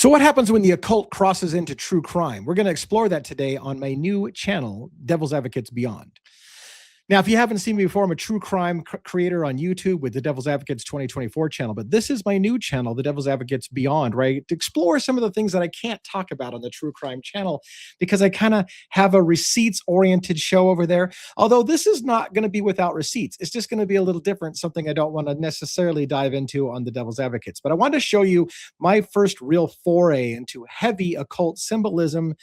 So what happens when the occult crosses into true crime? We're going to explore that today on my new channel, Devil's Advocates Beyond. Now, if you haven't seen me before, I'm a true crime creator on YouTube with the Devil's Advocates 2024 channel, but this is my new channel, the Devil's Advocates Beyond, right? To explore some of the things that I can't talk about on the true crime channel because I kind of have a receipts-oriented show over there. Although this is not going to be without receipts. It's just going to be a little different, something I don't want to necessarily dive into on the Devil's Advocates. But I wanted to show you my first real foray into heavy occult symbolism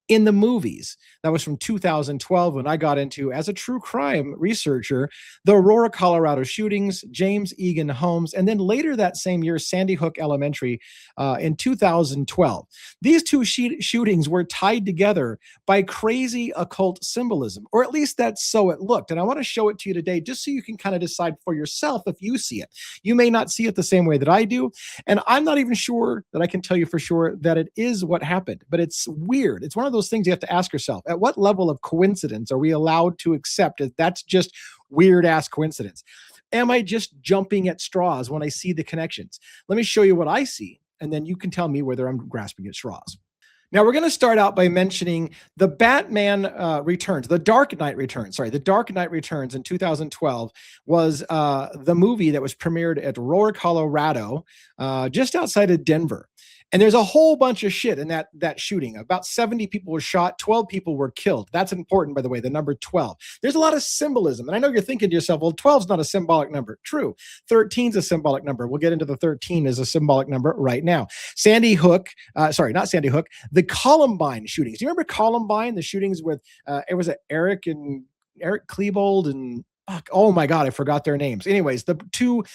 in the movies. That was from 2012 when I got into, as a true crime researcher, the Aurora, Colorado shootings, James Egan Holmes, and then later that same year, Sandy Hook Elementary in 2012. These two shootings were tied together by crazy occult symbolism, or at least that's so it looked. And I want to show it to you today just so you can kind of decide for yourself if you see it. You may not see it the same way that I do, and I'm not even sure that I can tell you for sure that it is what happened, but it's weird. It's one of those things you have to ask yourself. At what level of coincidence are we allowed to accept that that's just weird ass coincidence? Am I just jumping at straws when I see the connections? Let me show you what I see, and then you can tell me whether I'm grasping at straws. Now, we're going to start out by mentioning the Batman Returns, the Dark Knight Returns. Sorry, the Dark Knight Returns in 2012 was the movie that was premiered at Aurora, Colorado, just outside of Denver. And there's a whole bunch of shit in that shooting. About 70 people were shot, 12 people were killed. That's important, by the way, the number 12. There's a lot of symbolism. And I know you're thinking to yourself, well, 12 is not a symbolic number. True. 13 is a symbolic number. We'll get into the 13 as a symbolic number right now. Sandy Hook, sorry, not Sandy Hook, the Columbine shootings. Do you remember Columbine, the shootings with, it was Eric Klebold and oh my God, I forgot their names. Anyways, the two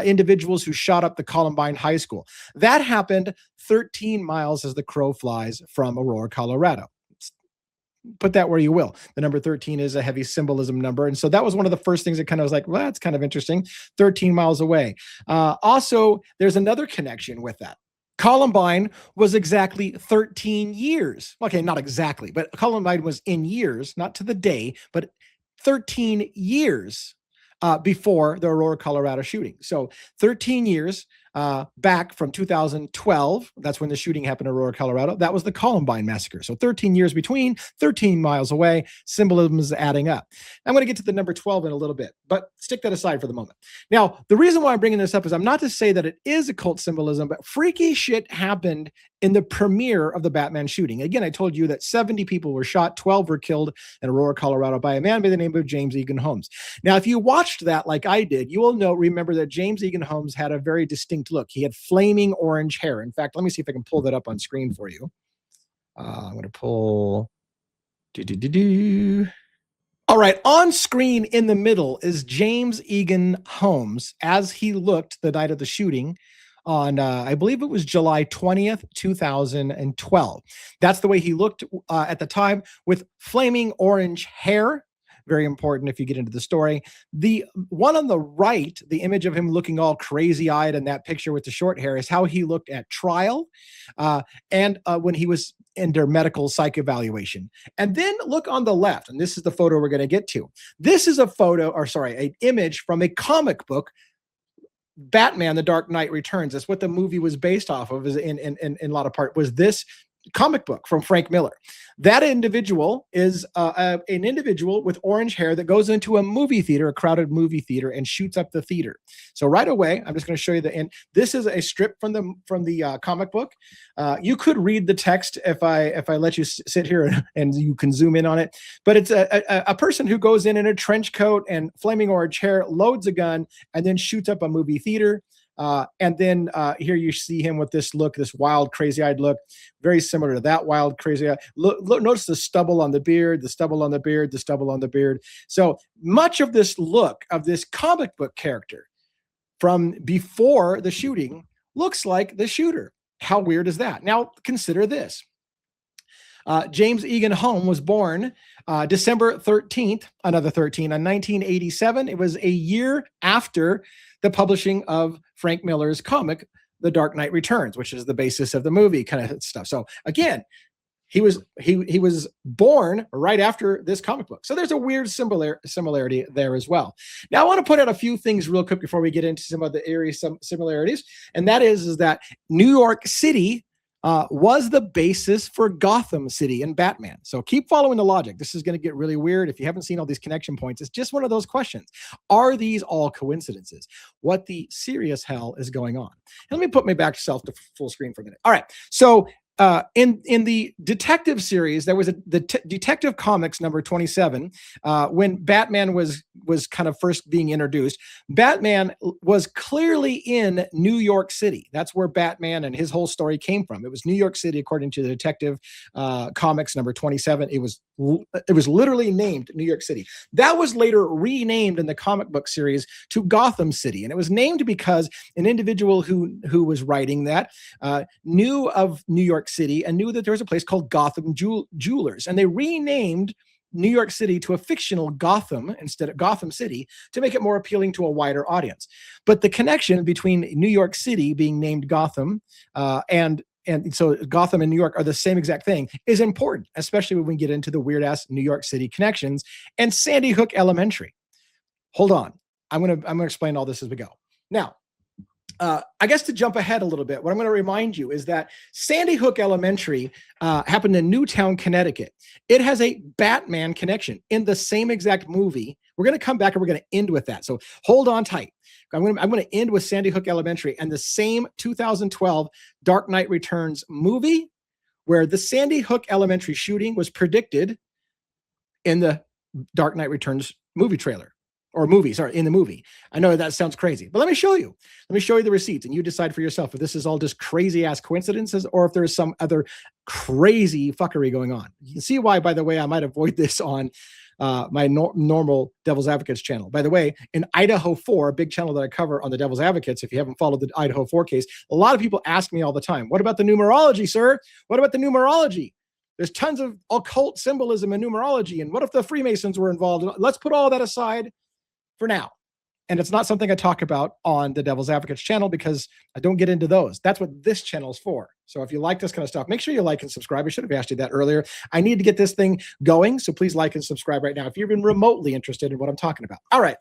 individuals who shot up the Columbine High School. That happened 13 miles as the crow flies from Aurora, Colorado. Put that where you will. The number 13 is a heavy symbolism number. And so that was one of the first things that kind of was like, well, that's kind of interesting. 13 miles away. Also, there's another connection with that. Columbine was exactly 13 years. Okay, not exactly, but Columbine was in years, not to the day, but 13 years before the Aurora, Colorado shooting. So 13 years back from 2012, that's when the shooting happened in Aurora, Colorado. That was the Columbine massacre. So 13 years between, 13 miles away, symbolism is adding up. I'm going to get to the number 12 in a little bit, but stick that aside for the moment. Now, the reason why I'm bringing this up is I'm not to say that it is occult symbolism, but freaky shit happened in the premiere of the Batman shooting. Again, I told you that 70 people were shot, 12 were killed in Aurora, Colorado by a man by the name of James Egan Holmes. Now, if you watched that like I did, you will remember that James Egan Holmes had a very distinct look. He had flaming orange hair. In fact, let me see if I can pull that up on screen for you. I'm going to pull. All right, on screen in the middle is James Egan Holmes as he looked the night of the shooting on, I believe it was July 20th, 2012. That's the way he looked at the time, with flaming orange hair. Very important if you get into the story. The one on the right, the image of him looking all crazy-eyed in that picture with the short hair, is how he looked at trial and when he was under medical psych evaluation. And then look on the left, and this is the photo we're going to get to. This is a photo, or sorry, an image from a comic book, Batman, The Dark Knight Returns. That's what the movie was based off of, is in a lot of part, was this comic book from Frank Miller. That individual is an individual with orange hair that goes into a movie theater, a crowded movie theater, and shoots up the theater. So right away, I'm just going to show you the end. This is a strip from the comic book. You could read the text if I let you sit here and you can zoom in on it. But it's a person who goes in a trench coat and flaming orange hair, loads a gun, and then shoots up a movie theater. And then here you see him with this look, this wild, crazy-eyed look, very similar to that wild, crazy-eyed look. Notice the stubble on the beard, the stubble on the beard, the stubble on the beard. So much of this look of this comic book character from before the shooting looks like the shooter. How weird is that? Now, consider this. James Egan Holmes was born December 13th, another 13, in 1987. It was a year after the publishing of Frank Miller's comic, The Dark Knight Returns, which is the basis of the movie kind of stuff. So again, he was born right after this comic book. So there's a weird similarity there as well. Now I want to put out a few things real quick before we get into some of the eerie similarities. And that is that New York City was the basis for Gotham City and Batman. So keep following the logic. This is going to get really weird. If you haven't seen all these connection points, it's just one of those questions. Are these all coincidences? What the serious hell is going on? And let me put my back self to full screen for a minute. All right. So in the detective series, there was the Detective Comics number 27, when Batman was kind of first being introduced. Batman was clearly in New York City. That's where Batman and his whole story came from. It was New York City, according to the Detective Comics number 27. It was literally named New York City. That was later renamed in the comic book series to Gotham City, and it was named because an individual who was writing that knew of New York City and knew that there was a place called Gotham Jewelers, and they renamed New York City to a fictional Gotham instead of Gotham City to make it more appealing to a wider audience. But the connection between New York City being named Gotham and so Gotham and New York are the same exact thing is important, especially when we get into the weird ass New York City connections and Sandy Hook Elementary. Hold on, I'm gonna explain all this as we go. Now, I guess to jump ahead a little bit, what I'm going to remind you is that Sandy Hook Elementary happened in Newtown, Connecticut. It has a Batman connection in the same exact movie. We're going to come back and we're going to end with that. So hold on tight. I'm going to end with Sandy Hook Elementary and the same 2012 Dark Knight Returns movie, where the Sandy Hook Elementary shooting was predicted in the Dark Knight Returns movie trailer. Or movie, sorry, in the movie. I know that sounds crazy, but let me show you. Let me show you the receipts, and you decide for yourself if this is all just crazy ass coincidences or if there's some other crazy fuckery going on. You can see why, by the way, I might avoid this on my normal Devil's Advocates channel. By the way, in Idaho 4, a big channel that I cover on the Devil's Advocates, if you haven't followed the Idaho 4 case, a lot of people ask me all the time, what about the numerology, sir? What about the numerology? There's tons of occult symbolism and numerology, and what if the Freemasons were involved? Let's put all that aside for now. And it's not something I talk about on the Devil's Advocates channel because I don't get into those. That's what this channel is for. So if you like this kind of stuff, make sure you like and subscribe. I should have asked you that earlier. I need to get this thing going, so please like and subscribe right now if you're even remotely interested in what I'm talking about. All right.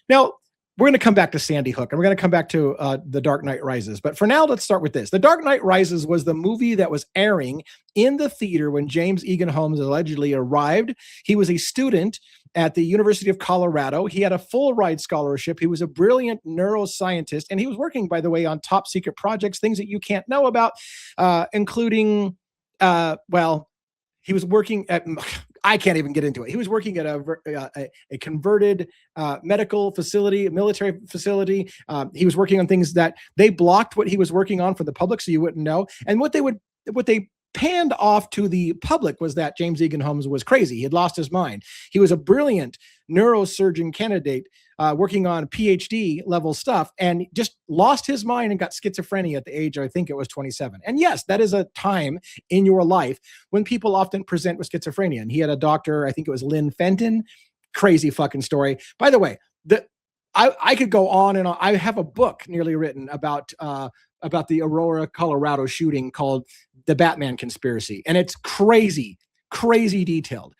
Now, we're going to come back to Sandy Hook, and we're going to come back to The Dark Knight Rises. But for now, let's start with this. The Dark Knight Rises was the movie that was airing in the theater when James Egan Holmes allegedly arrived. He was a student at the University of Colorado. He had a full ride scholarship. He was a brilliant neuroscientist, and he was working, by the way, on top secret projects, things that you can't know about, including, he was working at, I can't even get into it. He was working at a converted medical facility, military facility. He was working on things that they blocked what he was working on for the public, so you wouldn't know. And what they panned off to the public was that James Egan Holmes was crazy. He had lost his mind. He was a brilliant neurosurgeon candidate working on PhD level stuff and just lost his mind and got schizophrenia at the age, I think it was 27. And yes, that is a time in your life when people often present with schizophrenia. And he had a doctor, I think it was Lynn Fenton. Crazy fucking story. By the way, I could go on and on. I have a book nearly written about the Aurora, Colorado shooting called The Batman Conspiracy. And it's crazy detailed.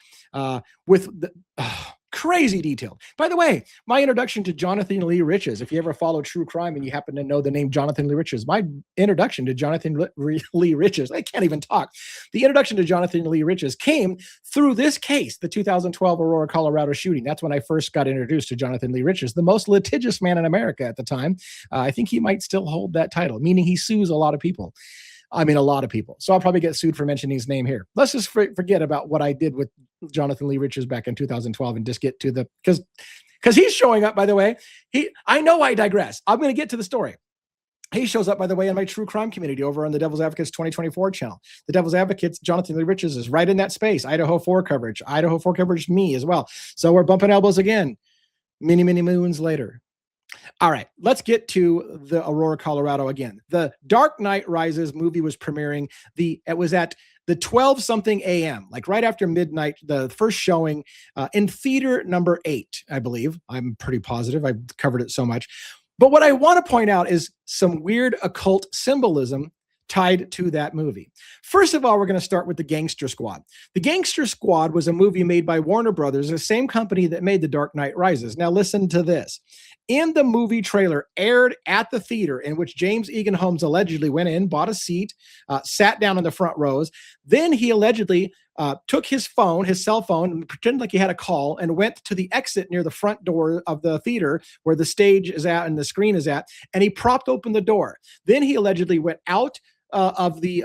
Crazy detailed. By the way, my introduction to Jonathan Lee Riches, if you ever follow true crime and you happen to know the name Jonathan Lee Riches, my introduction to Jonathan Lee Riches, I can't even talk. The introduction to Jonathan Lee Riches came through this case, the 2012 Aurora, Colorado shooting. That's when I first got introduced to Jonathan Lee Riches, the most litigious man in America at the time. I think he might still hold that title, meaning he sues a lot of people. I mean, a lot of people. So I'll probably get sued for mentioning his name here. Let's just forget about what I did with Jonathan Lee Riches back in 2012 and just get to because he's showing up, by the way. I know I digress. I'm going to get to the story. He shows up, by the way, in my true crime community over on the Devil's Advocates 2024 channel. The Devil's Advocates, Jonathan Lee Riches is right in that space. Idaho 4 coverage. Idaho 4 coverage, me as well. So we're bumping elbows again, many moons later. All right, let's get to the Aurora, Colorado again. The Dark Knight Rises movie was premiering. It was at the 12-something a.m., like right after midnight, the first showing in theater number 8, I believe. I'm pretty positive. I've covered it so much. But what I want to point out is some weird occult symbolism tied to that movie. First of all, we're going to start with the Gangster Squad. The Gangster Squad was a movie made by Warner Brothers, the same company that made The Dark Knight Rises. Now listen to this. In the movie trailer aired at the theater in which James Egan Holmes allegedly went in, bought a seat, sat down in the front rows. Then he allegedly took his cell phone, and pretended like he had a call and went to the exit near the front door of the theater where the stage is at and the screen is at, and he propped open the door. Then he allegedly went out of the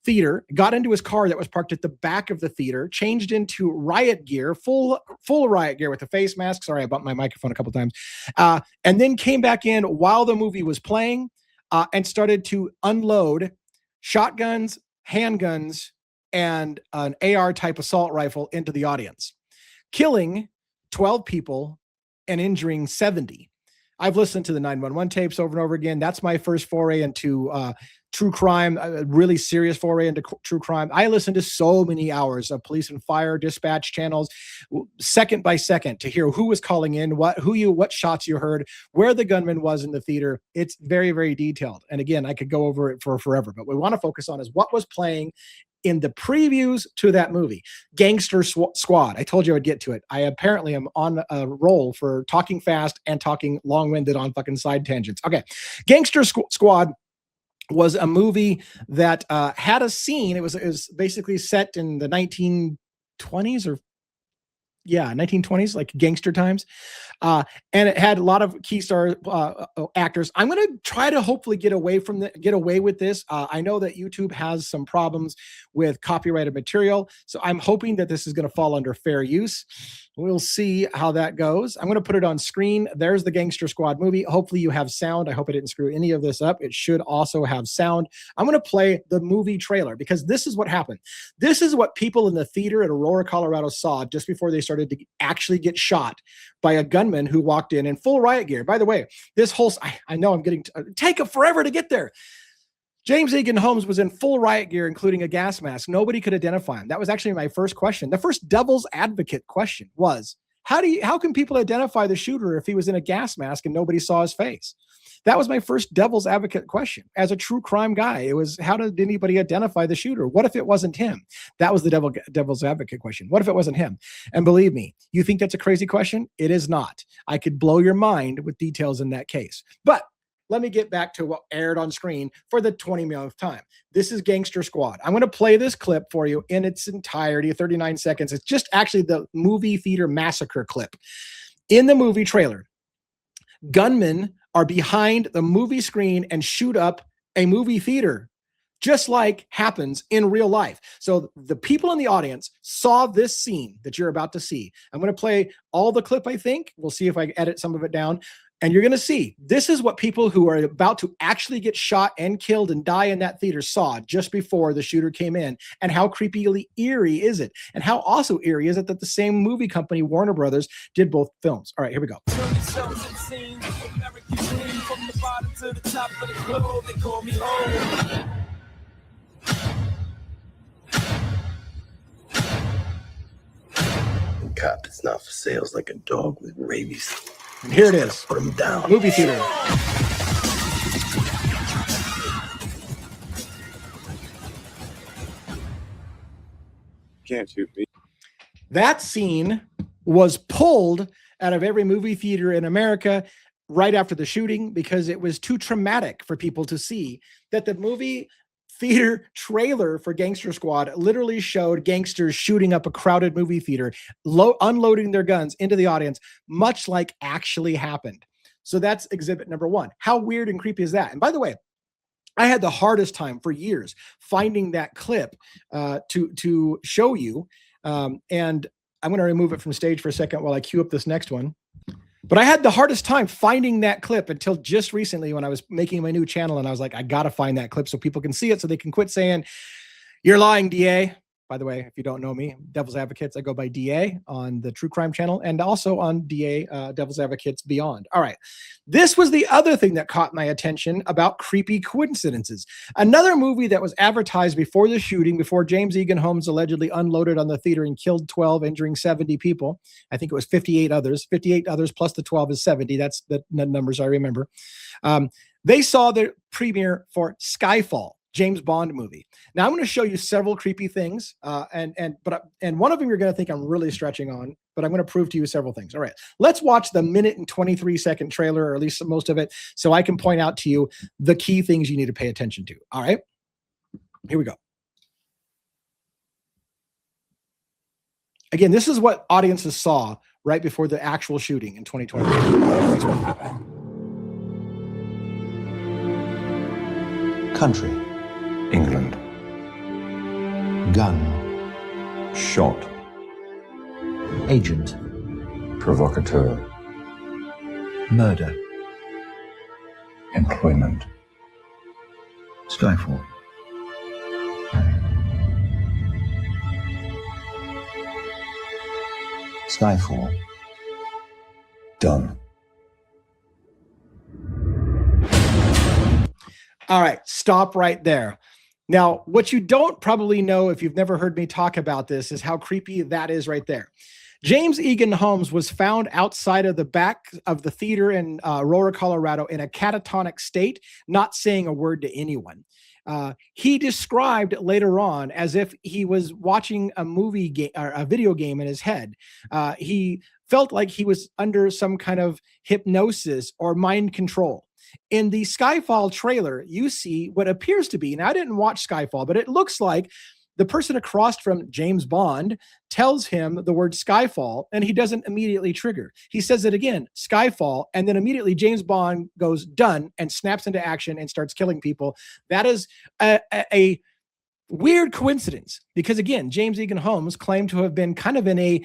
theater, got into his car that was parked at the back of the theater, changed into riot gear, full riot gear with a face mask. Sorry, I bumped my microphone a couple times. And then came back in while the movie was playing and started to unload shotguns, handguns, and an AR type assault rifle into the audience, killing 12 people and injuring 70. I've listened to the 911 tapes over and over again. That's my first foray into true crime, a really serious foray into true crime. I listened to so many hours of police and fire dispatch channels, second by second, to hear who was calling in, what shots you heard, where the gunman was in the theater. It's very, very detailed. And again, I could go over it for forever, but what we want to focus on is what was playing in the previews to that movie. Gangster Squad. I told you I would get to it. I apparently am on a roll for talking fast and talking long-winded on fucking side tangents. Okay. Gangster Squad was a movie that had a scene. It was basically set in the 1920s or 1920s, like gangster times. And it had a lot of key star actors. I'm going to try to hopefully get away with this. I know that YouTube has some problems with copyrighted material, so I'm hoping that this is going to fall under fair use. We'll see how that goes. I'm going to put it on screen. There's the Gangster Squad movie. Hopefully you have sound. I hope I didn't screw any of this up. It should also have sound. I'm going to play the movie trailer because this is what happened. This is what people in the theater at Aurora, Colorado saw just before they started to actually get shot by a gunman who walked in full riot gear. By the way, this whole, I know I'm getting, take it forever to get there. James Egan Holmes was in full riot gear, including a gas mask. Nobody could identify him. That was actually my first question. The first devil's advocate question was, how can people identify the shooter if he was in a gas mask and nobody saw his face? That was my first devil's advocate question. As a true crime guy, it was, how did anybody identify the shooter? What if it wasn't him? That was the devil's advocate question. What if it wasn't him? And believe me, you think that's a crazy question? It is not. I could blow your mind with details in that case. But let me get back to what aired on screen for the 20 millionth time. This is Gangster Squad. I'm going to play this clip for you in its entirety, 39 seconds. It's just actually the movie theater massacre clip. In the movie trailer, gunmen are behind the movie screen and shoot up a movie theater, just like happens in real life. So the people in the audience saw this scene that you're about to see. I'm going to play all the clip, I think. We'll see if I edit some of it down. And you're going to see, this is what people who are about to actually get shot and killed and die in that theater saw just before the shooter came in. And how creepily eerie is it? And how also eerie is it that the same movie company, Warner Brothers, did both films? All right, here we go. Cop is not for sale. It's like a dog with rabies. And here it is. Put him down. Movie theater. Can't shoot me. That scene was pulled out of every movie theater in America right after the shooting because it was too traumatic for people to see. That the movie theater trailer for Gangster Squad literally showed gangsters shooting up a crowded movie theater, unloading their guns into the audience, much like actually happened. So that's exhibit number one. How weird and creepy is that? And by the way, I had the hardest time for years finding that clip to show you. And I'm going to remove it from stage for a second while I queue up this next one. But I had the hardest time finding that clip until just recently when I was making my new channel. And I was like, I got to find that clip so people can see it, so they can quit saying, "You're lying, DA." By the way, if you don't know me, Devil's Advocates, I go by DA on the True Crime channel and also on DA Devil's Advocates Beyond. All right. This was the other thing that caught my attention about creepy coincidences. Another movie that was advertised before the shooting, before James Egan Holmes allegedly unloaded on the theater and killed 12, injuring 70 people. I think it was 58 others. 58 others plus the 12 is 70. That's the numbers I remember. They saw the premiere for Skyfall. James Bond movie. Now I'm going to show you several creepy things, and one of them you're going to think I'm really stretching on, but I'm going to prove to you several things. All right, let's watch the 1:23 trailer, or at least most of it, so I can point out to you the key things you need to pay attention to. All right, here we go. Again, this is what audiences saw right before the actual shooting in 2020. Country. England. Gun. Shot. Agent. Provocateur. Murder. Employment. Skyfall. Skyfall. Done. All right, stop right there. Now, what you don't probably know if you've never heard me talk about this is how creepy that is right there. James Egan Holmes was found outside of the back of the theater in Aurora, Colorado in a catatonic state, not saying a word to anyone. He described later on as if he was watching a movie game or a video game in his head. He felt like he was under some kind of hypnosis or mind control. In the Skyfall trailer, you see what appears to be, and I didn't watch Skyfall, but it looks like the person across from James Bond tells him the word Skyfall, and he doesn't immediately trigger. He says it again, Skyfall, and then immediately James Bond goes done and snaps into action and starts killing people. That is a weird coincidence, because again, James Egan Holmes claimed to have been kind of in a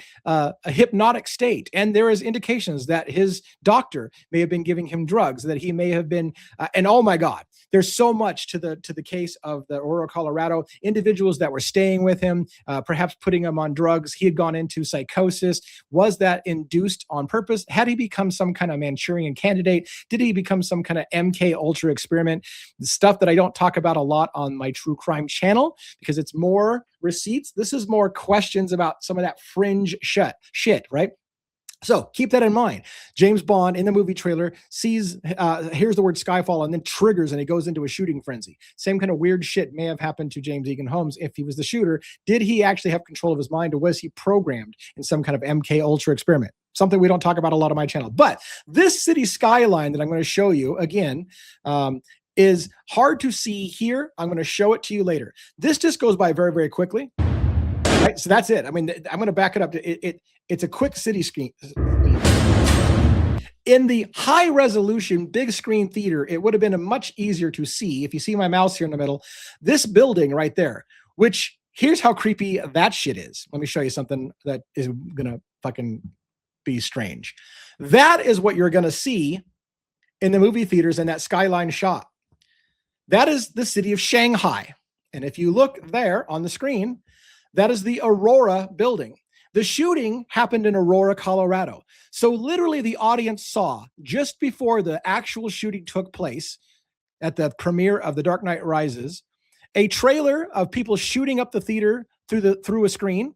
hypnotic state, and there is indications that his doctor may have been giving him drugs, that he may have been, and oh my God, there's so much to the case of the Aurora, Colorado individuals that were staying with him, perhaps putting him on drugs. He had gone into psychosis. Was that induced on purpose? Had he become some kind of Manchurian candidate? Did he become some kind of MK Ultra experiment? The stuff that I don't talk about a lot on my true crime channel, because it's more receipts. This is more questions about some of that fringe shit, right? So keep that in mind. James Bond in the movie trailer sees, hears the word Skyfall, and then triggers, and he goes into a shooting frenzy. Same kind of weird shit may have happened to James Egan Holmes if he was the shooter. Did he actually have control of his mind, or was he programmed in some kind of MK Ultra experiment? Something we don't talk about a lot on my channel. But this city skyline that I'm going to show you again, is hard to see here. I'm going to show it to you later. This just goes by very, very quickly. Right, so that's it. I mean, I'm going to back it up. It's a quick city screen. In the high resolution big screen theater, it would have been a much easier to see. If you see my mouse here in the middle, this building right there, which here's how creepy that shit is. Let me show you something that is going to fucking be strange. That is what you're going to see in the movie theaters in that skyline shot. That is the city of Shanghai. And if you look there on the screen, that is the Aurora building. The shooting happened in Aurora, Colorado. So literally the audience saw, just before the actual shooting took place at the premiere of The Dark Knight Rises, a trailer of people shooting up the theater through a screen.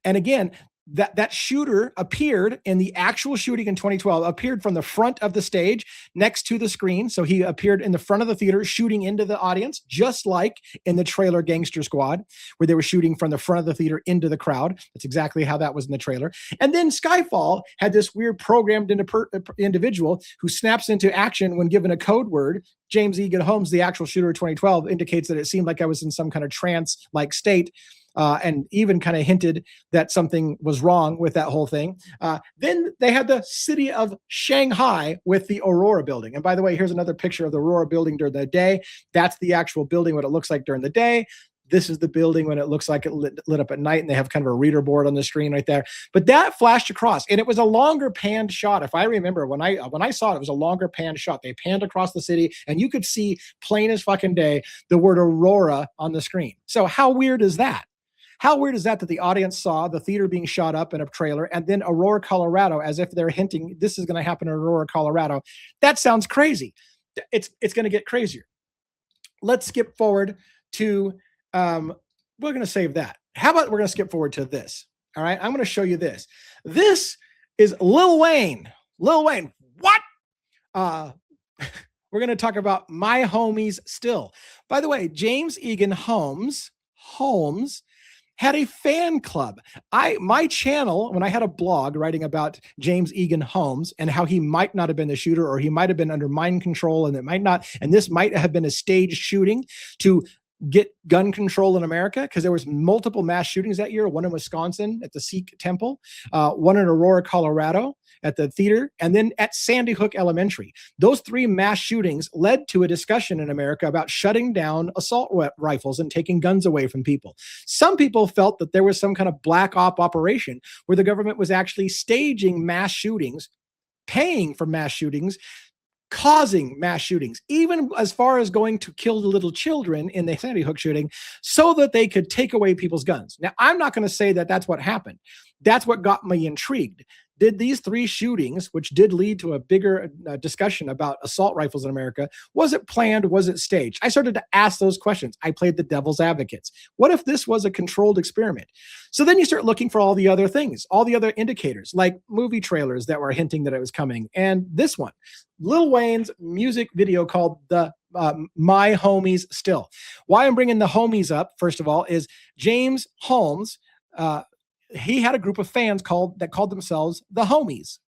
And again, that shooter appeared in the actual shooting in 2012, appeared from the front of the stage next to the screen. So he appeared in the front of the theater shooting into the audience, just like in the trailer Gangster Squad, where they were shooting from the front of the theater into the crowd. That's exactly how that was in the trailer. And then Skyfall had this weird programmed individual who snaps into action when given a code word. James Egan Holmes, the actual shooter of 2012, indicates that it seemed like I was in some kind of trance-like state. And even kind of hinted that something was wrong with that whole thing. Then they had the city of Shanghai with the Aurora building. And by the way, here's another picture of the Aurora building during the day. That's the actual building, what it looks like during the day. This is the building when it looks like it lit up at night, and they have kind of a reader board on the screen right there. But that flashed across, and it was a longer panned shot. If I remember, when I saw it, it was a longer panned shot. They panned across the city, and you could see plain as fucking day the word Aurora on the screen. So how weird is that? How weird is that the audience saw the theater being shot up in a trailer, and then Aurora, Colorado, as if they're hinting this is going to happen in Aurora, Colorado? That sounds crazy. It's going to get crazier. Let's skip forward to, we're going to save that. How about we're going to skip forward to this? All right, I'm going to show you this. This is Lil Wayne. Lil Wayne, what? We're we're going to talk about my homies still. By the way, James Egan Holmes had a fan club. My channel, when I had a blog writing about James Egan Holmes and how he might not have been the shooter, or he might have been under mind control, and this might have been a staged shooting to get gun control in America, because there was multiple mass shootings that year. One in Wisconsin at the Sikh temple, one in Aurora, Colorado at the theater, and then at Sandy Hook Elementary. Those 3 mass shootings led to a discussion in America about shutting down assault rifles and taking guns away from people. Some people felt that there was some kind of black op operation where the government was actually staging mass shootings, paying for mass shootings, causing mass shootings, even as far as going to kill the little children in the Sandy Hook shooting so that they could take away people's guns. Now, I'm not going to say that that's what happened. That's what got me intrigued. Did these 3 shootings, which did lead to a bigger discussion about assault rifles in America, was it planned? Was it staged? I started to ask those questions. I played the devil's advocates. What if this was a controlled experiment? So then you start looking for all the other things, all the other indicators, like movie trailers that were hinting that it was coming. And this one, Lil Wayne's music video called My Homies Still. Why I'm bringing the homies up, first of all, is James Holmes, he had a group of fans that called themselves the Homies.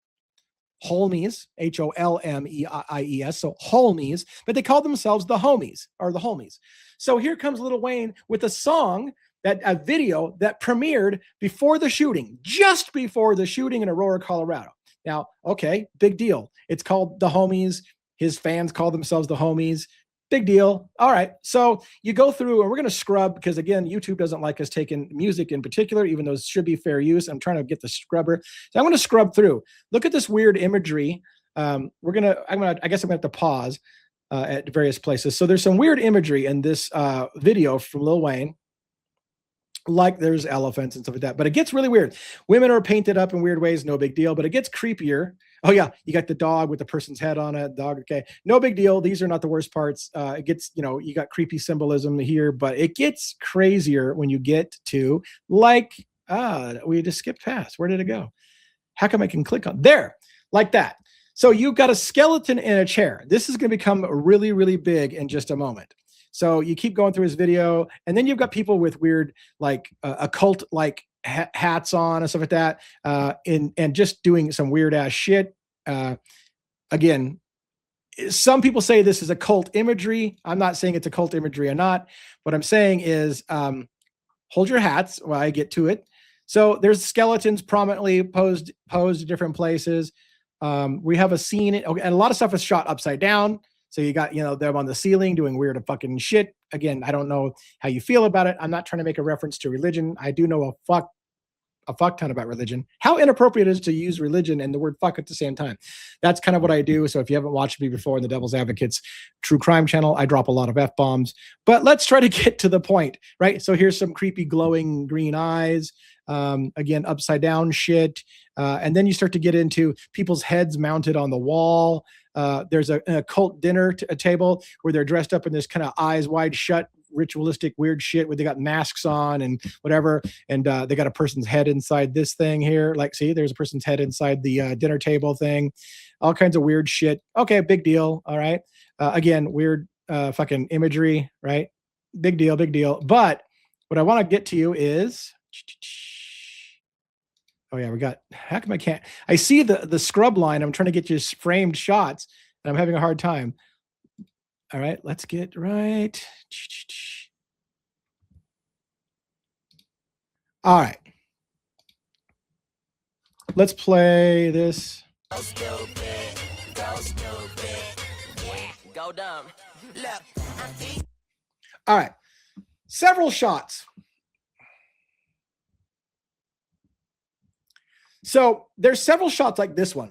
Holmies, Holmeies, so Holmies, but they called themselves the Homies, or the Homies. So here comes Lil Wayne with a video that premiered before the shooting, just before the shooting in Aurora, Colorado. Now, okay, big deal. It's called the Homies. His fans call themselves the Homies. Big deal. All right. So you go through, and we're going to scrub, because again, YouTube doesn't like us taking music in particular, even though it should be fair use. I'm trying to get the scrubber. So I'm going to scrub through. Look at this weird imagery. I guess I'm going to have to pause at various places. So there's some weird imagery in this video from Lil Wayne. Like there's elephants and stuff like that, but it gets really weird. Women are painted up in weird ways, no big deal, but it gets creepier. Oh yeah, you got the dog with the person's head on it, dog, okay, no big deal. These are not the worst parts. It gets, you got creepy symbolism here, but it gets crazier when you get to we just skipped past. Where did it go? How come I can click on there? Like that. So you've got a skeleton in a chair. This is going to become really, really big in just a moment. So you keep going through his video, and then you've got people with weird, occult, hats on and stuff like that, and just doing some weird ass shit. Again, some people say this is occult imagery. I'm not saying it's occult imagery or not. What I'm saying is, hold your hats while I get to it. So there's skeletons prominently posed at different places. We have a scene, and a lot of stuff is shot upside down. So you got, them on the ceiling doing weird fucking shit. Again, I don't know how you feel about it. I'm not trying to make a reference to religion. I do know a fuck ton about religion. How inappropriate it is to use religion and the word fuck at the same time. That's kind of what I do. So if you haven't watched me before in the Devil's Advocates True Crime channel, I drop a lot of F-bombs. But let's try to get to the point, right? So here's some creepy glowing green eyes. Again, upside down shit. And then you start to get into people's heads mounted on the wall. There's an occult dinner table where they're dressed up in this kind of eyes wide shut, ritualistic, weird shit where they got masks on and whatever. And they got a person's head inside this thing here. See, there's a person's head inside the dinner table thing. All kinds of weird shit. Okay, big deal. All right. Again, weird fucking imagery, right? Big deal, big deal. But what I want to get to you is... Oh yeah, how come I can't? I see the scrub line. I'm trying to get you framed shots, and I'm having a hard time. All right, let's get right. All right. Let's play this. Go stupid, go stupid, yeah, go dumb. Look, all right, several shots. So there's several shots like this one.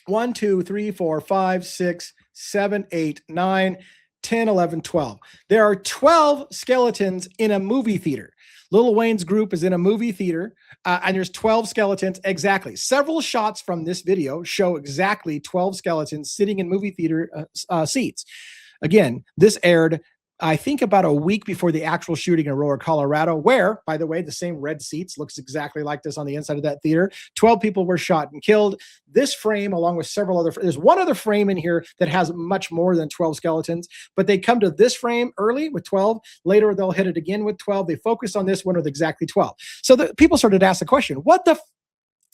1, 2, 3, 4, 5, 6, 7, 8, 9, 10, 11, 12. There are 12 skeletons in a movie theater. Lil Wayne's group is in a movie theater, and there's 12 skeletons exactly. Several shots from this video show exactly 12 skeletons sitting in movie theater seats. Again, this aired I think about a week before the actual shooting in Aurora, Colorado, where, by the way, the same red seats looks exactly like this on the inside of that theater. 12 people were shot and killed. This frame, along with several other, there's one other frame in here that has much more than 12 skeletons, but they come to this frame early with 12. Later, they'll hit it again with 12. They focus on this one with exactly 12. So the people started to ask the question, what the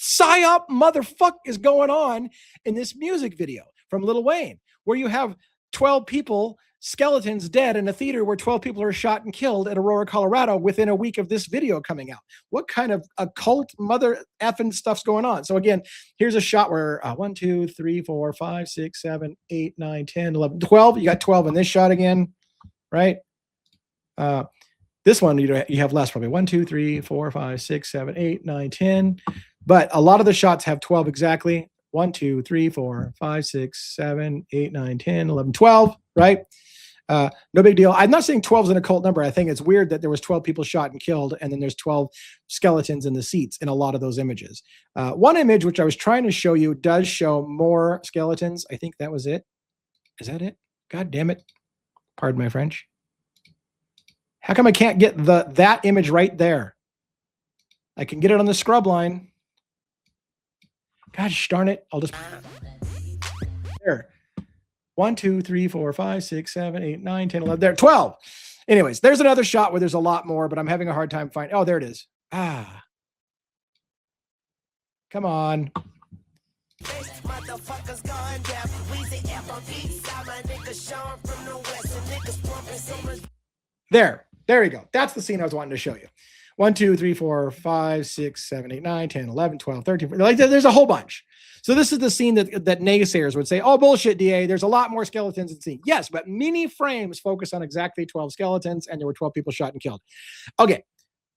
psyop motherfuck is going on in this music video from Lil Wayne, where you have 12 people, skeletons dead in a theater where 12 people are shot and killed at Aurora, Colorado within a week of this video coming out? What kind of occult mother effing stuff's going on? So again, here's a shot where 1, 2, 3, 4, 5, 6, 7, 8, 9, 10, 11, 12. You got 12 in this shot again, right? This one, you have less probably. 1, 2, 3, 4, 5, 6, 7, 8, 9, 10. But a lot of the shots have 12 exactly. 1, 2, 3, 4, 5, 6, 7, 8, 9, 10, 11, 12, right? No big deal. I'm not saying 12 is an occult number. I think it's weird that there was 12 people shot and killed, and then there's 12 skeletons in the seats in a lot of those images. One image, which I was trying to show you, does show more skeletons. I think that was it. Is that it? God damn it. Pardon my French. How come I can't get that image right there? I can get it on the scrub line. Gosh darn it. I'll just there. 1, 2, 3, 4, 5, 6, 7, 8, 9, 10, 11. There, 12. Anyways, there's another shot where there's a lot more, but I'm having a hard time finding. Oh, there it is. Ah. Come on. There we go. That's the scene I was wanting to show you. 1, 2, 3, 4, 5, 6, 7, 8, 9, 10, 11, 12, 13. Like there's a whole bunch. So this is the scene that naysayers would say, oh, bullshit, DA. There's a lot more skeletons in the scene. Yes, but many frames focus on exactly 12 skeletons, and there were 12 people shot and killed. Okay.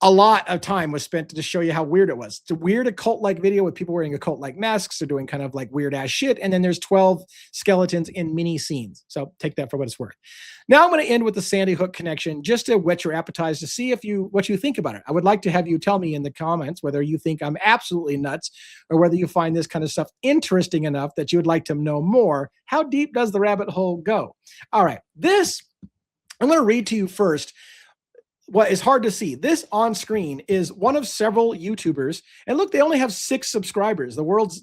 A lot of time was spent to just show you how weird it was. It's a weird occult-like video with people wearing occult-like masks or doing kind of like weird-ass shit. And then there's 12 skeletons in mini scenes. So take that for what it's worth. Now I'm going to end with the Sandy Hook connection just to whet your appetite to see what you think about it. I would like to have you tell me in the comments whether you think I'm absolutely nuts or whether you find this kind of stuff interesting enough that you would like to know more. How deep does the rabbit hole go? All right. I'm going to read to you first what is hard to see. This on screen is one of several YouTubers, and look, they only have 6 subscribers. The world's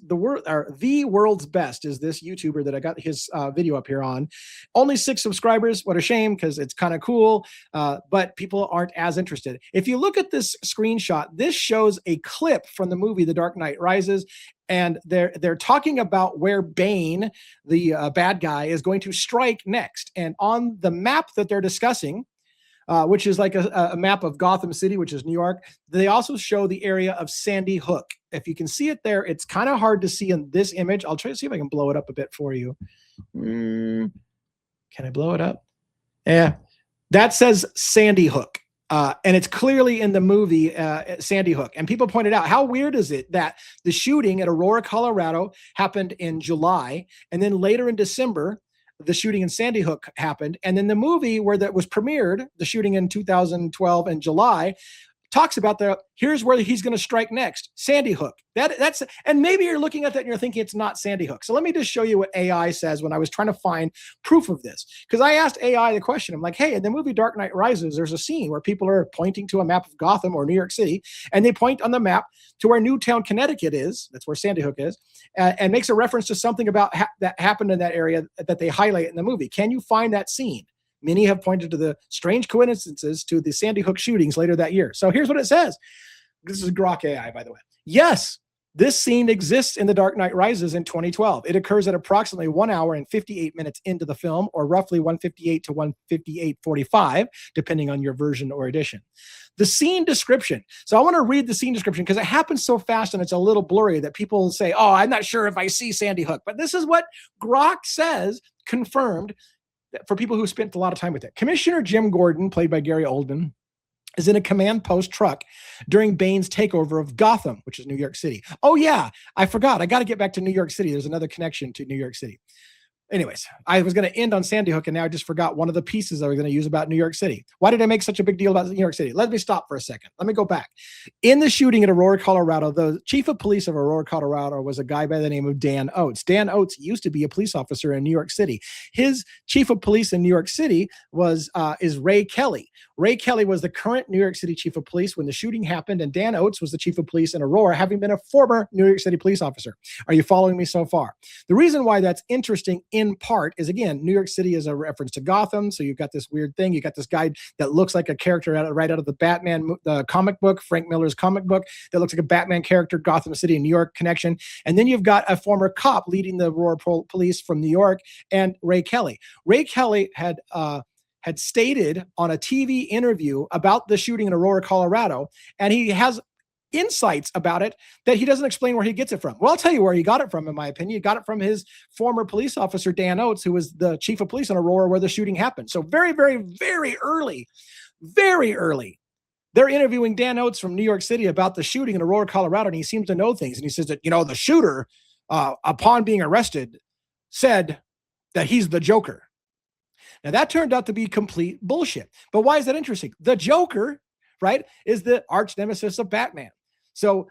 best is this YouTuber that I got his video up here on. Only 6 subscribers. What a shame, because it's kind of cool, but people aren't as interested. If you look at this screenshot, this shows a clip from the movie The Dark Knight Rises, and they're talking about where Bane, the bad guy, is going to strike next. And on the map that they're discussing, which is like a map of Gotham City, which is New York, they also show the area of Sandy Hook. If you can see it there, it's kind of hard to see in this image. I'll try to see if I can blow it up a bit for you. Can I blow it up? Yeah, that says Sandy Hook. And it's clearly in the movie Sandy Hook. And people pointed out, how weird is it that the shooting at Aurora, Colorado happened in July, and then later in December, the shooting in Sandy Hook happened. And then the movie where that was premiered, the shooting in 2012 in July, talks about here's where he's going to strike next, Sandy Hook. That's and maybe you're looking at that and you're thinking it's not Sandy Hook. So let me just show you what AI says when I was trying to find proof of this. Because I asked AI the question. I'm like, hey, in the movie Dark Knight Rises, there's a scene where people are pointing to a map of Gotham or New York City, and they point on the map to where Newtown, Connecticut is. That's where Sandy Hook is, and makes a reference to something about that happened in that area that they highlight in the movie. Can you find that scene? Many have pointed to the strange coincidences to the Sandy Hook shootings later that year. So here's what it says. This is Grok AI, by the way. Yes, this scene exists in The Dark Knight Rises in 2012. It occurs at approximately 1 hour and 58 minutes into the film, or roughly 158 to 158:45, depending on your version or edition. The scene description. So I want to read the scene description because it happens so fast and it's a little blurry that people say, oh, I'm not sure if I see Sandy Hook. But this is what Grok says, confirmed, for people who spent a lot of time with it. Commissioner Jim Gordon, played by Gary Oldman, is in a command post truck during Bane's takeover of Gotham, which is New York City. Oh yeah, I forgot. I got to get back to New York City. There's another connection to New York City. Anyways, I was going to end on Sandy Hook, and now I just forgot one of the pieces I was going to use about New York City. Why did I make such a big deal about New York City? Let me stop for a second. Let me go back. In the shooting at Aurora, Colorado, the chief of police of Aurora, Colorado was a guy by the name of Dan Oates. Dan Oates used to be a police officer in New York City. His chief of police in New York City is Ray Kelly. Ray Kelly was the current New York City chief of police when the shooting happened, and Dan Oates was the chief of police in Aurora, having been a former New York City police officer. Are you following me so far? The reason why that's interesting in part is, again, New York City is a reference to Gotham, so you've got this weird thing. You got this guy that looks like a character right out of the Batman comic book, Frank Miller's comic book, that looks like a Batman character, Gotham City and New York connection. And then you've got a former cop leading the Aurora police from New York, and Ray Kelly. Ray Kelly had stated on a TV interview about the shooting in Aurora, Colorado, and he has insights about it that he doesn't explain where he gets it from. Well, I'll tell you where he got it from, in my opinion. He got it from his former police officer, Dan Oates, who was the chief of police in Aurora where the shooting happened. So very, very, very early, they're interviewing Dan Oates from New York City about the shooting in Aurora, Colorado, and he seems to know things. And he says that, the shooter, upon being arrested, said that he's the Joker. Now, that turned out to be complete bullshit. But why is that interesting? The Joker, right, is the arch nemesis of Batman. So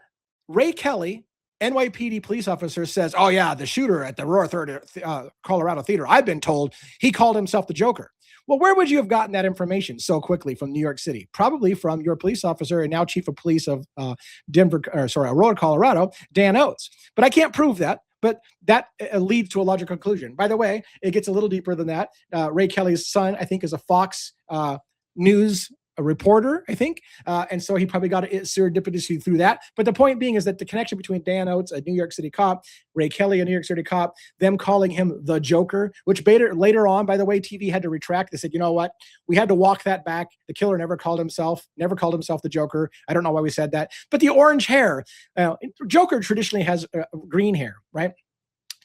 Ray Kelly, NYPD police officer, says, oh, yeah, the shooter at the Aurora, Colorado theater, I've been told he called himself the Joker. Well, where would you have gotten that information so quickly from New York City? Probably from your police officer and now chief of police of Aurora, Colorado, Dan Oates. But I can't prove that. But that leads to a logical conclusion. By the way, it gets a little deeper than that. Ray Kelly's son, I think, is a Fox News reporter, I think. And so he probably got serendipitously through that. But the point being is that the connection between Dan Oates, a New York City cop, Ray Kelly, a New York City cop, them calling him the Joker, which later on, by the way, TV had to retract. They said, you know what? We had to walk that back. The killer never called himself the Joker. I don't know why we said that. But the orange hair, Joker traditionally has green hair, right?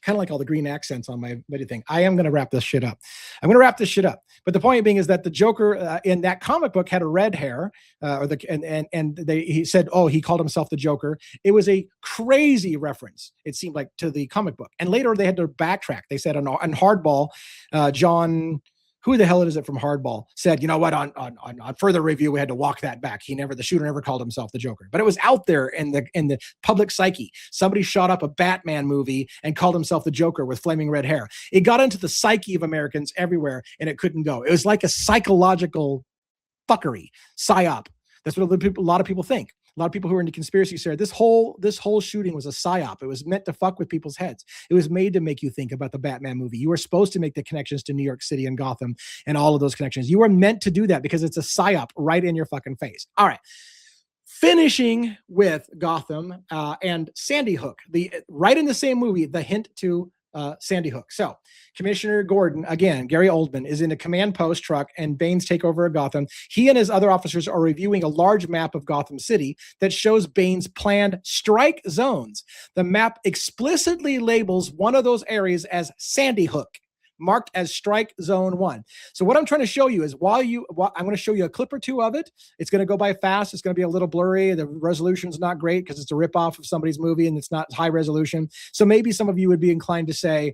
Kind of like all the green accents on my video thing. I am going to wrap this shit up. But the point being is that the Joker in that comic book had a red hair, he said, oh, he called himself the Joker. It was a crazy reference, it seemed like, to the comic book. And later they had to backtrack. They said on Hardball, John, who the hell is it from Hardball, said, you know what, on further review, we had to walk that back. The shooter never called himself the Joker. But it was out there in the public psyche. Somebody shot up a Batman movie and called himself the Joker with flaming red hair. It got into the psyche of Americans everywhere, and it couldn't go. It was like a psychological fuckery, psyop. That's what a lot of people think. A lot of people who are into conspiracy say this whole shooting was a psyop. It was meant to fuck with people's heads. It was made to make you think about the Batman movie. You were supposed to make the connections to New York City and Gotham and all of those connections. You were meant to do that because it's a psyop right in your fucking face. All right. Finishing with Gotham and Sandy Hook, right in the same movie, the hint to Sandy Hook. So Commissioner Gordon, again, Gary Oldman, is in a command post truck and Bane's takeover of Gotham. He and his other officers are reviewing a large map of Gotham City that shows Bane's planned strike zones. The map explicitly labels one of those areas as Sandy Hook, marked as Strike Zone 1. So what I'm trying to show you is I'm going to show you a clip or two of it. It's going to go by fast. It's going to be a little blurry. The resolution's not great because it's a ripoff of somebody's movie and it's not high resolution. So maybe some of you would be inclined to say,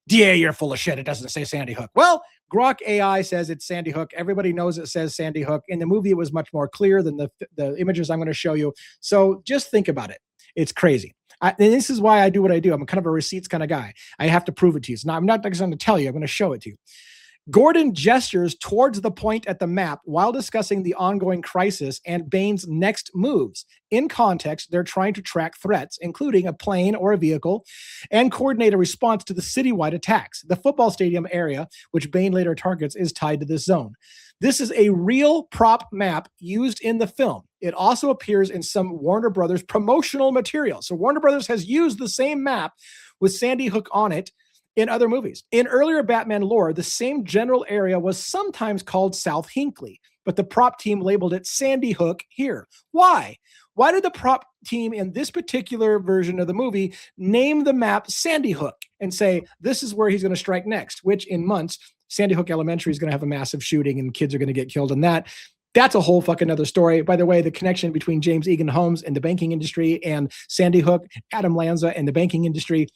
DA, you're full of shit. It doesn't say Sandy Hook. Well, Grok AI says it's Sandy Hook. Everybody knows it says Sandy Hook. In the movie, it was much more clear than the images I'm going to show you. So just think about it. It's crazy. And this is why I do what I do. I'm kind of a receipts kind of guy. I have to prove it to you. So now I'm not just going to tell you. I'm going to show it to you. Gordon gestures towards the point at the map while discussing the ongoing crisis and Bane's next moves. In context, they're trying to track threats, including a plane or a vehicle, and coordinate a response to the citywide attacks. The football stadium area, which Bane later targets, is tied to this zone. This is a real prop map used in the film. It also appears in some Warner Brothers promotional material. So Warner Brothers has used the same map with Sandy Hook on it in other movies. In earlier Batman lore, the same general area was sometimes called South Hinckley, but the prop team labeled it Sandy Hook here. Why? Why did the prop team in this particular version of the movie name the map Sandy Hook and say, this is where he's going to strike next, which in months, Sandy Hook Elementary is going to have a massive shooting and kids are going to get killed in that. That's a whole fucking other story. By the way, the connection between James Egan Holmes and the banking industry and Sandy Hook, Adam Lanza and the banking industry,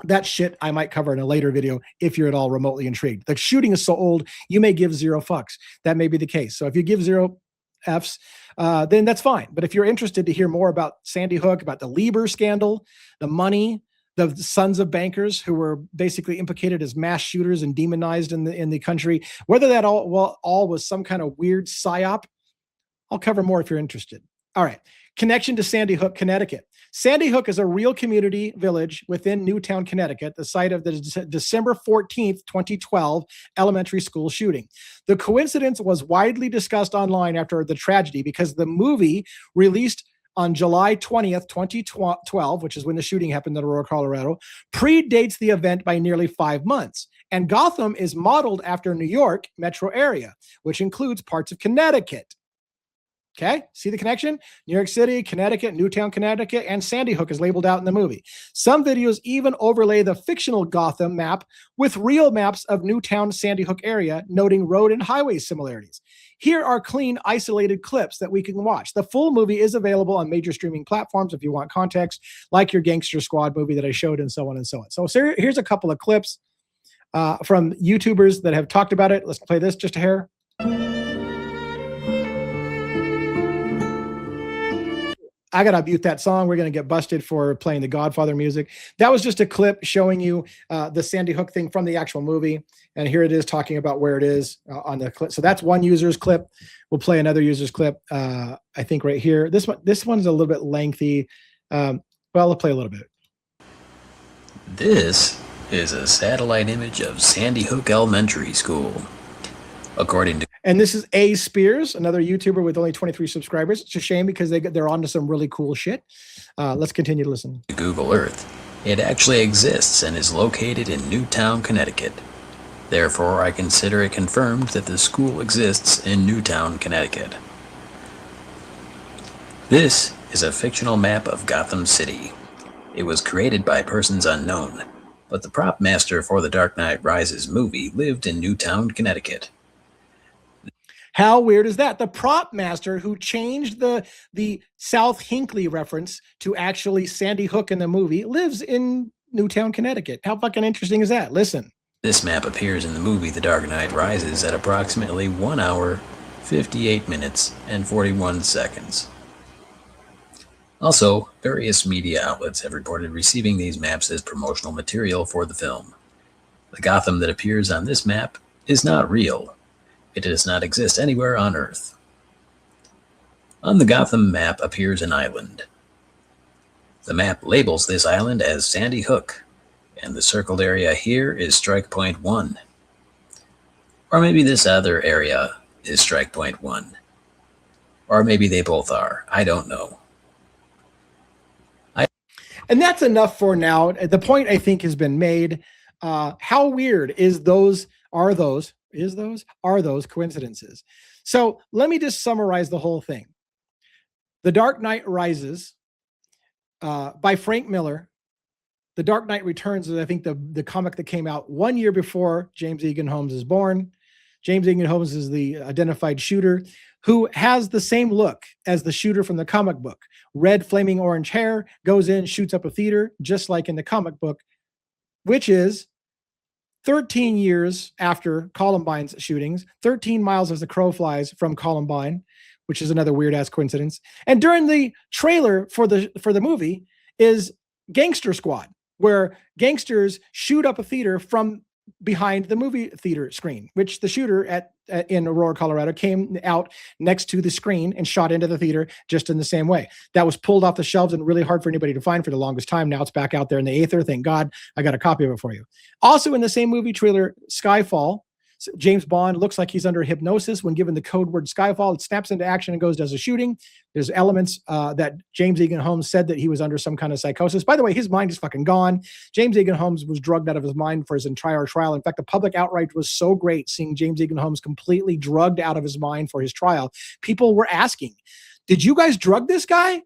That shit I might cover in a later video if you're at all remotely intrigued. The shooting is so old, you may give 0 fucks. That may be the case. So if you give 0 Fs, then that's fine. But if you're interested to hear more about Sandy Hook, about the Lieber scandal, the money, the sons of bankers who were basically implicated as mass shooters and demonized in the country, whether that all was some kind of weird psyop, I'll cover more if you're interested. All right. Connection to Sandy Hook, Connecticut. Sandy Hook is a real community village within Newtown, Connecticut, the site of the December 14th, 2012 elementary school shooting. The coincidence was widely discussed online after the tragedy because the movie released on July 20th, 2012, which is when the shooting happened in Aurora, Colorado, predates the event by nearly 5 months. And Gotham is modeled after New York metro area, which includes parts of Connecticut. Okay, see the connection? New York City, Connecticut, Newtown, Connecticut, and Sandy Hook is labeled out in the movie. Some videos even overlay the fictional Gotham map with real maps of Newtown, Sandy Hook area, noting road and highway similarities. Here are clean, isolated clips that we can watch. The full movie is available on major streaming platforms if you want context, like your Gangster Squad movie that I showed, and so on and so on. So here's a couple of clips from YouTubers that have talked about it. Let's play this just a hair. I got to mute that song. We're going to get busted for playing the Godfather music. That was just a clip showing you the Sandy Hook thing from the actual movie. And here it is talking about where it is on the clip. So that's one user's clip. We'll play another user's clip, I think right here. This one's a little bit lengthy. Well, I'll play a little bit. This is a satellite image of Sandy Hook Elementary School. According to And this is A. Spears, another YouTuber with only 23 subscribers. It's a shame because they're onto some really cool shit. Let's continue to listen. Google Earth, it actually exists and is located in Newtown, Connecticut. Therefore, I consider it confirmed that the school exists in Newtown, Connecticut. This is a fictional map of Gotham City. It was created by persons unknown, but the prop master for The Dark Knight Rises movie lived in Newtown, Connecticut. How weird is that? The prop master who changed the South Hinckley reference to actually Sandy Hook in the movie lives in Newtown, Connecticut. How fucking interesting is that? Listen. This map appears in the movie The Dark Knight Rises at approximately 1 hour, 58 minutes, and 41 seconds. Also, various media outlets have reported receiving these maps as promotional material for the film. The Gotham that appears on this map is not real. It does not exist anywhere on Earth. On the Gotham map appears an island. The map labels this island as Sandy Hook, and the circled area here is Strike Point 1. Or maybe this other area is Strike Point 1. Or maybe they both are. I don't know. And that's enough for now. The point I think has been made. How weird are those coincidences? So let me just summarize the whole thing. The Dark Knight Rises by Frank Miller. The Dark Knight Returns is, I think, the comic that came out 1 year before James Egan Holmes is born. James Egan Holmes is the identified shooter who has the same look as the shooter from the comic book. Red flaming orange hair, goes in, shoots up a theater, just like in the comic book, which is 13 years after Columbine's shootings, 13 miles as the crow flies from Columbine, which is another weird ass coincidence. And during the trailer for the movie is Gangster Squad, where gangsters shoot up a theater from behind the movie theater screen, which the shooter in Aurora, Colorado, came out next to the screen and shot into the theater just in the same way. That was pulled off the shelves and really hard for anybody to find for the longest time. Now it's back out there in the aether. Thank God I got a copy of it for you. Also in the same movie trailer, Skyfall, James Bond looks like he's under hypnosis when given the code word Skyfall. It snaps into action and does a shooting. There's elements that James Egan Holmes said that he was under some kind of psychosis. By the way, his mind is fucking gone. James Egan Holmes was drugged out of his mind for his entire trial. In fact, the public outrage was so great seeing James Egan Holmes completely drugged out of his mind for his trial. People were asking, did you guys drug this guy?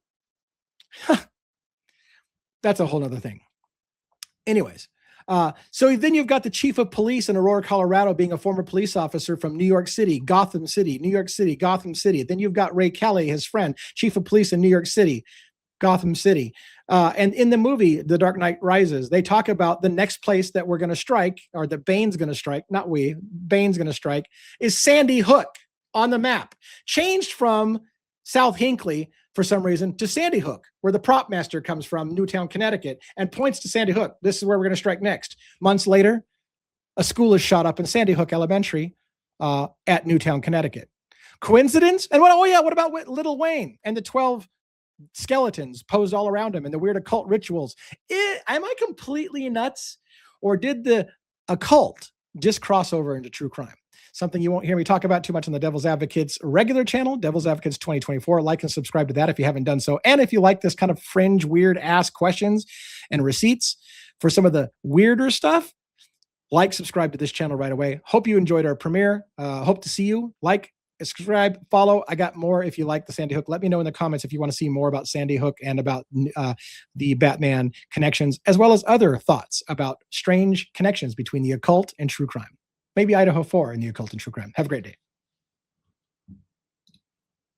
That's a whole nother thing. Anyways. So then you've got the chief of police in Aurora, Colorado, being a former police officer from New York City, Gotham City, New York City, Gotham City. Then you've got Ray Kelly, his friend, chief of police in New York City, Gotham City. And in the movie, The Dark Knight Rises, they talk about the next place that we're going to strike, or that Bane's going to strike, not we, Bane's going to strike, is Sandy Hook on the map. Changed from South Hinckley, for some reason, to Sandy Hook, where the prop master comes from, Newtown, Connecticut, and points to Sandy Hook. This is where we're going to strike next. Months later, a school is shot up in Sandy Hook Elementary at Newtown, Connecticut. Coincidence? And what about Little Wayne and the 12 skeletons posed all around him and the weird occult rituals? Am I completely nuts? Or did the occult just cross over into true crime? Something you won't hear me talk about too much on the Devil's Advocates regular channel, Devil's Advocates 2024. Like and subscribe to that if you haven't done so. And if you like this kind of fringe, weird ass questions and receipts for some of the weirder stuff, like, subscribe to this channel right away. Hope you enjoyed our premiere. Hope to see you. Like, subscribe, follow. I got more if you like the Sandy Hook. Let me know in the comments if you want to see more about Sandy Hook and about the Batman connections, as well as other thoughts about strange connections between the occult and true crime. Maybe Idaho 4 and the occult and true crime. Have a great day.